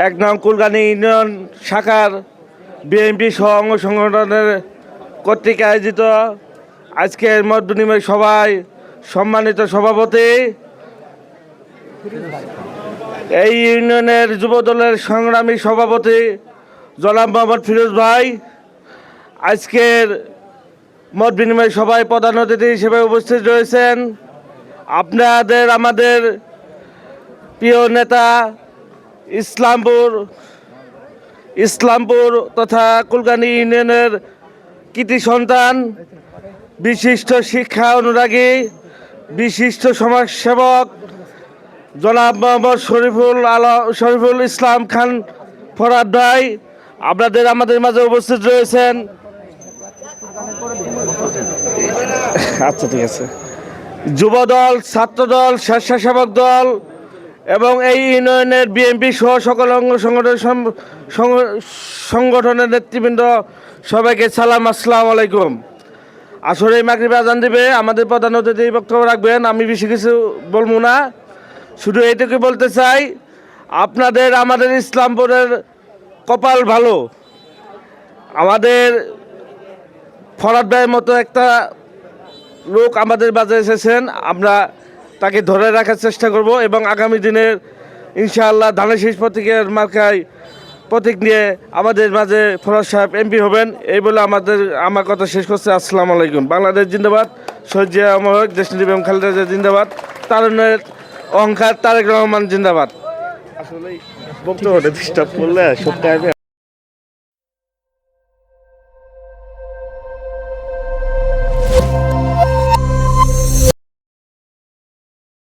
এক নং কুলগানি ইউনিয়ন শাখার বিএনপি সহ অঙ্গ সংগঠনের কর্তৃক আয়োজিত আজকের মত বিনিময় সভায় সম্মানিত সভাপতি, এই ইউনিয়নের যুবদলের সংগ্রামী সভাপতি জনাব মোহাম্মদ ফিরোজ ভাই, আজকের মত বিনিময় সভায় প্রধান অতিথি হিসেবে উপস্থিত রয়েছেন আমাদের প্রিয় নেতা ইসলামপুর তথা কুলগানি ইউনিয়নের কৃতি সন্তান, বিশিষ্ট শিক্ষা অনুরাগী, বিশিষ্ট সমাজসেবক জনাব মোহাম্মদ শরীফুল ইসলাম খান ফরহাদ ভাই আমাদের মাঝে উপস্থিত রয়েছেন। আচ্ছা, ঠিক আছে। যুবদল, ছাত্রদল, স্বেচ্ছাসেবক দল এবং এই ইউনিয়নের বিএনপি সহ সকল অঙ্গ সংগঠনের নেতৃবৃন্দ সবাইকে সালাম, আসসালামু আলাইকুম। আসলে মাগরিব আজান দিবে, আমাদের প্রধান অতিথি বক্তব্য রাখবেন। আমি বেশি কিছু বলবো না, শুধু এইটুকু বলতে চাই, আমাদের ইসলামপুরের কপাল ভালো। আমাদের ফরহাদ ভাইয়ের মতো একটা লোক আমাদের মাঝে এসেছেন, আমরা তাকে ধরে রাখার চেষ্টা করব এবং আগামী দিনের ইনশাআল্লাহ ধানের শীষ প্রতীকের মার্কায় প্রতীক নিয়ে আমাদের মাঝে ফরহাদ সাহেব এমপি হবেন। এই বলে আমার কথা শেষ করছে। আসসালামু আলাইকুম। বাংলাদেশ জিন্দাবাদ, শহীদ জিয়া অমর, দেশনেত্রী বেগম খালেদা জিয়া জিন্দাবাদ, তারুণ্যের অহংকার তারেক রহমান জিন্দাবাদ। আসলে বক্তব্যটা ডিস্টার্ব করলে সব টাইমে